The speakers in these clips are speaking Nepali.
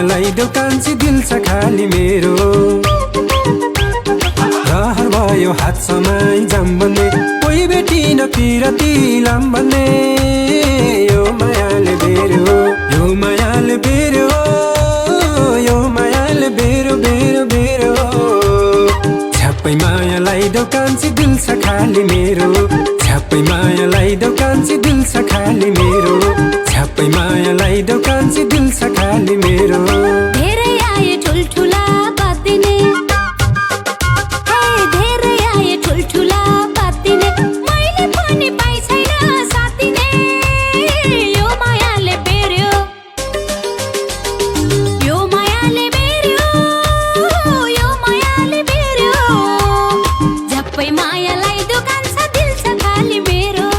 मायालाई दोकानसी दिल छ खाली मेरो। रहर भयो हात समाई जाम भन्ने, कोही भेटिन पिरती लाम भन्ने। यो मायाले बेर्यो, यो मायाले बेर्यो, यो मायाले बेर्यो बेर्यो बेर्यो। छ्याप्पै मायालाई दोकानसी दिल छ खाली मेरो। छ्याप्पै मायालाई दोकानसी दिल छ खाली मेरो। छ्याप्पै मायालाई दोकानसी दिल छ खाली मेरो। धेरै आए ठुल्ठुला बात दिने, धेरै आए ठुल्ठुला बात दिने, मैले पनि पाइ छैन साथ दिने। यो मायाले बेर्यो, यो मायाले बेर्यो, यो मायाले बेर्यो। झ्याप्पै मायालाई दोकान छ दिल छ खाली मेरो।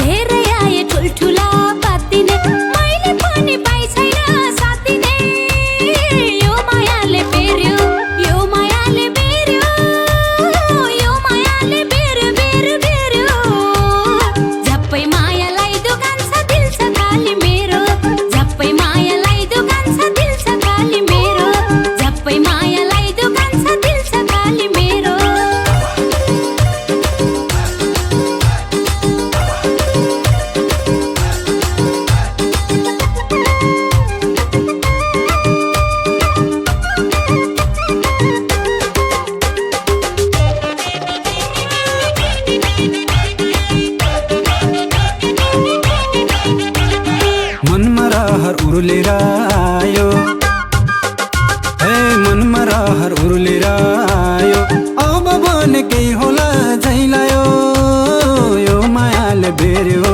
धेरै आए ठुल्ठुला बात दिने, मैले पनि पाइ छैन साथ दिने। यो मायाले बेर्यो, यो मायाले बेर्यो, यो मायाले बेर्यो बेर्यो बेर्यो। झ्याप्पै मायालाई दोकान छ दिल छ खाली मेरो। झ्याप्पै मायालाई दोकान छ दिल छ खाली मेरो। झ्याप्पै मायालाई दोकान छ दिल छ खाली मेरो। मनमा रहर उर्लेर आयो, हे मनमा रहर उर्लेर आयो। अब भने केही होला झैलायो। यो मायाले बेर्यो,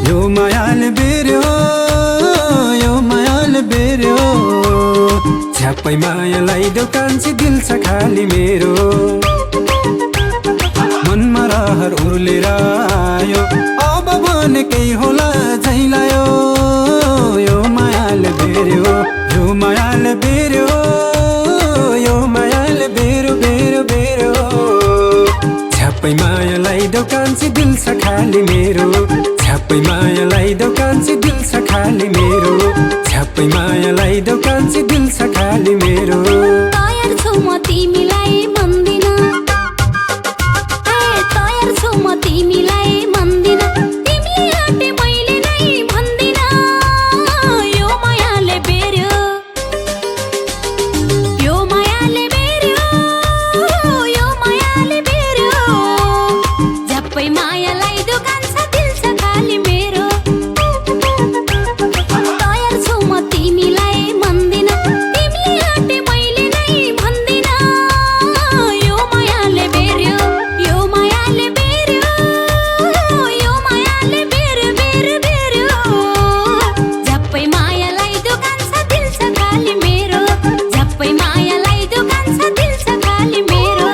यो मायाले बेर्यो, यो मायाले बेर्यो। छ्याप्पै मायालाई दोकानसी दिल छ खाली मेरो। मनमा रहर उर्लेर आयो, अब भने केही होला झैलायो। यो मायाले बेर्यो, यो मायाले बेर्यो, यो मायाले बेर्यो बेर्यो बेर्यो। छ्याप्पै मायालाई दोकानसी दिल छ खाली मेरो। छ्याप्पै मायालाई दोकानसी दिल छ खाली मेरो। छ्याप्पै मायालाई दोकानसी दिल छ खाली मेरो। तयार छु म तिमीलाई भन्दिन, तयार छु म तिमीलाई भन्दिन, तिमीले आँटे मैले नै भन्दिन। यो मायाले बेर्यो, यो मायाले बेर्यो, यो मायाले बेर्यो। झ्याप्पै मायालाई दोकान छ दिल छ खाली मेरो। तयार छु म तिमीलाई भन्दिन, तिमीले आँटे मैले नै भन्दिन। यो मायाले बेर्यो, यो मायाले बेर्यो, यो मायाले बेर्यो बेर्यो बेर्यो। झ्याप्पै मायालाई दोकान छ दिल छ खाली मेरो। झ्याप्पै मायालाई दोकान छ दिल छ खाली मेरो।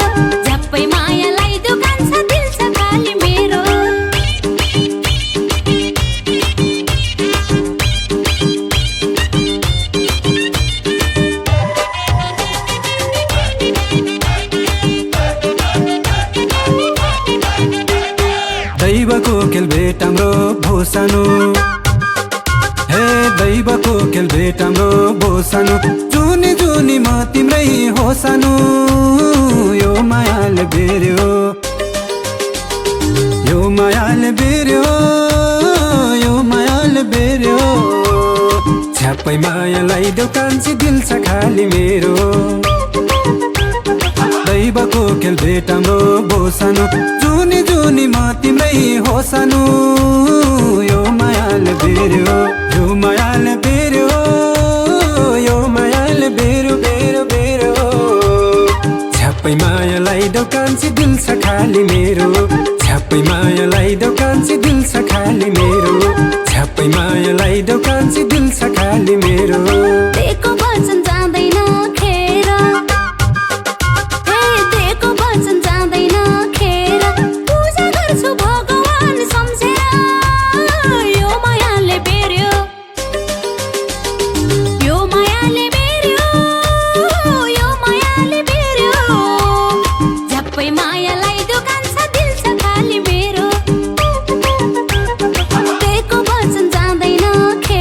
झ्याप्पै मायालाई दोकान छ दिल छ खाली मेरो। दैवको खेल भेट हाम्रो भोसानो, हे दैवको खेल भेट हाम्रो भोसानो। जुनी जुनी म तिम्रै हो सानो। यो मायाले बेर्यो, यो मायाले बेर्यो, यो मायाले बेर्यो। छ्याप्पै मायालाई दोकानसी दिल छ खाली मेरो। दैवको खेल भेट हाम्रो भोसानो। जुनी जुनी म तिम्रै हो सानो। यो मायाले बेर्यो, यो मायाले बेर्यो, यो मायाले बेर्यो बेर्यो बेर्यो। छ्याप्पै मायालाई दोकानसी दिल छ खाली मेरो। छ्याप्पै मायालाई दोकानसी दिल छ खाली मेरो। छ्याप्पै मायालाई दोकानसी दिल छ खाली मेरो। दिएको वचन जाँदैन खेर, दिएको वचन जाँदैन खेर। पूजा गर्छु भगवान सम्झेर। यो मायाले बेर्यो, यो मायाले बेर्यो, यो मायाले बेर्यो। झ्याप्पै मायालाई दोकान छ दिल छ खाली मेरो। दिएको वचन जाँदैन खेर,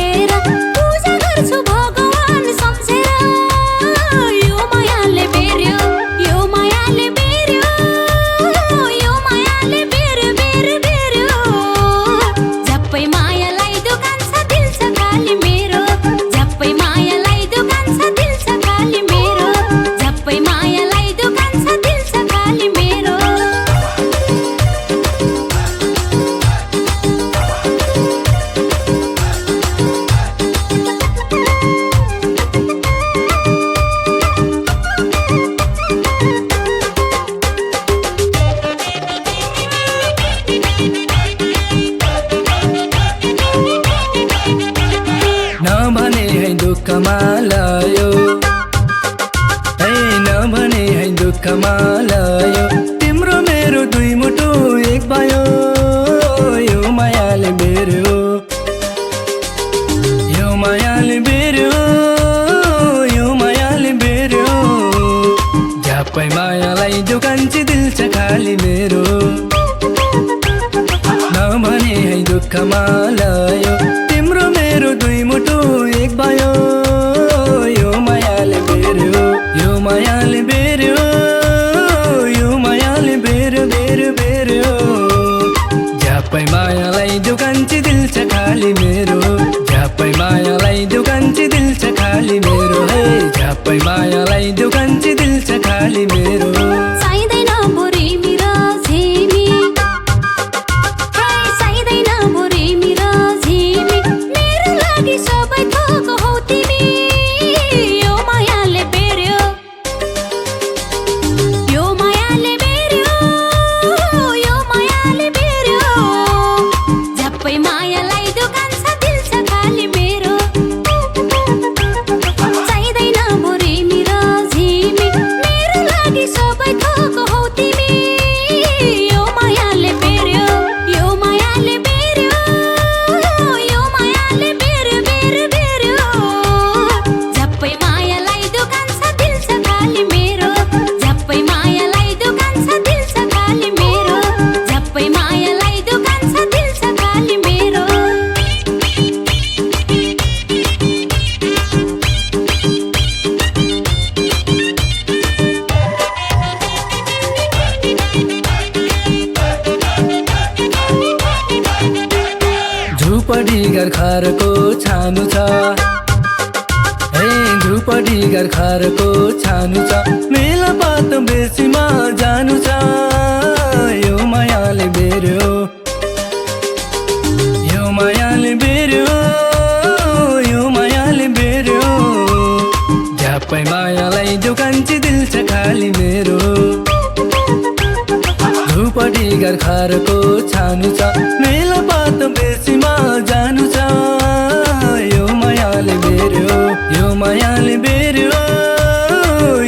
दुःखमा लायो तिम्रो मेरो दुई मुटु एक भयो यो मायाले बेर्यो यो मायाले बेर्यो यो मायाले बेर्यो झ्याप्पै मायालाई दोकान्छी दिल छ खाली मेरो नभने है दुःखमा लायो तिम्रो मेरो दुई मुटु एक भयो यो मायाले बेर्यो यो मायाले बेर्यो यो मायाले बेर्यो बेर्यो बेर्यो झ्याप्पै मायालाई दोकान्छी दिल छ खाली मेरो झ्याप्पै मायालाई दोकान्छी दिल छ खाली मेरो है झ्याप्पै मायालाई दोकान्छी दिल छ खाली मेरो चाहिँदैन बोरेमी र झेमी चाहिँदैन बोरेमी र झेमी मेरो लागि सबै थोक हौ तिमी यो मायाले बेर्यो यो मायाले बेर्यो यो मायाले बेर्यो झ्याप्पै मायालाई दोकान छ दिल छ खाली मेरो चाहिँदैन बोरेमी र झेमी मेरो लागि सबै थोक हौ तिमी यो मायाले बेर्यो यो मायाले बेर्यो यो मायाले बेर्यो बेर्यो बेर्यो झ्याप्पै मायालाई दोकान छ दिल छ खाली मेरो झ्याप्पै मायालाई दोकान छ दिल छ खाली मेरो झ्याप्पै मायालाई दोकान छ दिल छ खाली मेरो झुपडी घरको छानु छ हे झुपडी घरको छानु छ मेला पात बेसीमा जानु छ यो मायाले बेर्यो यो मायाले बेर्यो यो मायाले बेर्यो झ्याप्पै मायालाई दोकान्छी दिल छ खाली मेरो झुपडी घरको छानु छ मेला पात बेसीमा जानु छ यो मायाले बेर्यो यो मायाले बेर्यो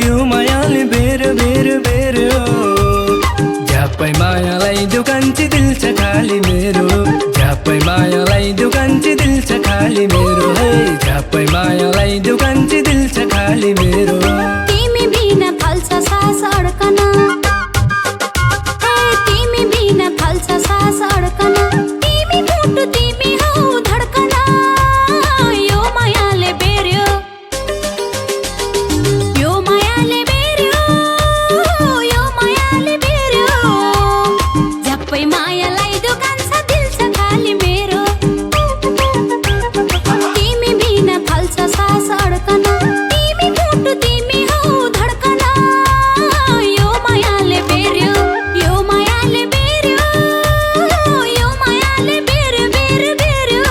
यो मायाले बेर्यो बेर्यो बेर्यो झ्याप्पै मायालाई दोकान्छी दिल छ खाली मेरो झ्याप्पै मायालाई दोकान्छी दिल छ खाली मेरो है झ्याप्पै मायालाई दोकान्छी दिल छ खाली मेरो तिमी बिना थाल्छ सास अड्कन तिमी बिना थाल्छ सास अड्कन तिमी मुटु तिमी हौ धड्कन यो मायाले बेर्यो यो मायाले बेर्यो यो मायाले बेर्यो झ्याप्पै मायालाई दोकान छ दिल छ खाली मेरो तिमी बिना थाल्छ सास अड्कन तिमी मुटु तिमी हौ धड्कन यो मायाले बेर्यो यो मायाले बेर्यो यो मायाले बेर्यो बेर्यो बेर्यो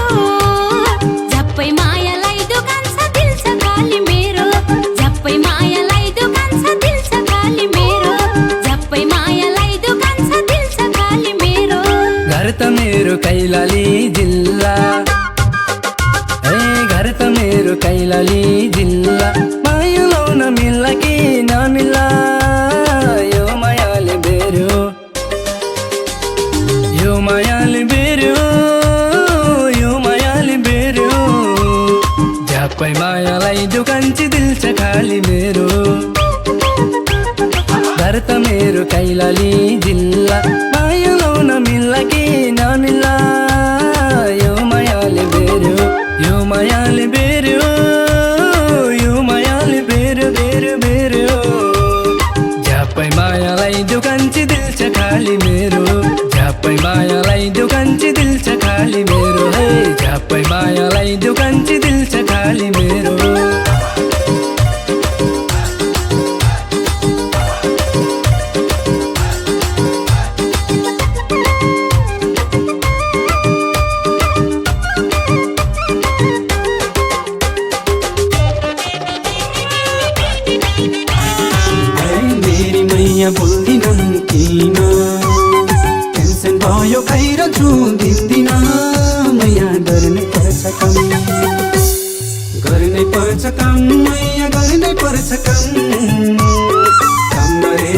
झ्याप्पै मायालाई दोकान छ दिल छ खाली मेरो झ्याप्पै मायालाई दोकान छ दिल छ खाली मेरो झ्याप्पै मायालाई दोकान छ दिल छ खाली मेरो घर त मेरो कैलाली जिल्ला हे घर त मेरो कैलाली जिल्ला माया लाउन मिल्ला कि नमिल्ला यो मायाले बेर्यो यो मायाले बेर्यो यो मायाले बेर्यो झ्याप्पै मायालाई दोकान्छी दिल छ खाली मेरो घर त मेरो कैलाली जिल्ला माया लाउन मिल्ला कि नमिल्ला यो मायाले बेर्यो यो मायाले बेर्यो यो मायाले बेर्यो बेर्यो बेर्यो झ्याप्पै मायालाई दोकान्छी दिल छ खाली मेरो झ्याप्पै मायालाई दोकान्छी दिल छ खाली मेरो है झ्याप्पै मायालाई दोकान्छी दिल छ खाली मेरो बोल्दिनन् किन टेन्सन भयो खाइरहन्छु दिनदिन मैया गर्नै पर्छ काम गर्नै पर्छ काम मैया गर्नै पर्छ काम काम गरे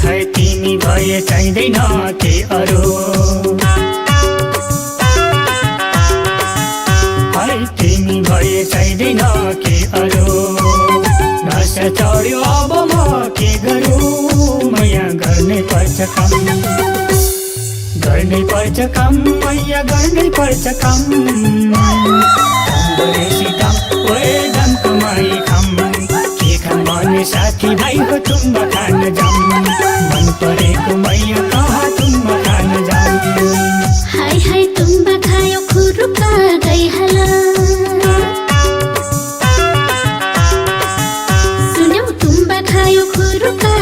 हाय तिमी भए चाहिँदैन के अरू हाय तिमी भए चाहिँदैन के अरू नशा चढ्यो अब म के गरौँ मैया गर्नै पर्छ काम गर्नै पर्छ काम मैया गर्नै पर्छ काम दाम कमाई खाम के खाम भने साथी भाइको तुम्बा खान जाम मन परेको मैया कहाँ तुम्बा खान जाम हाय हाय तुम्बा खायो खुरुका गइहाला सुन्यौ तुम्बा खायो खुरुका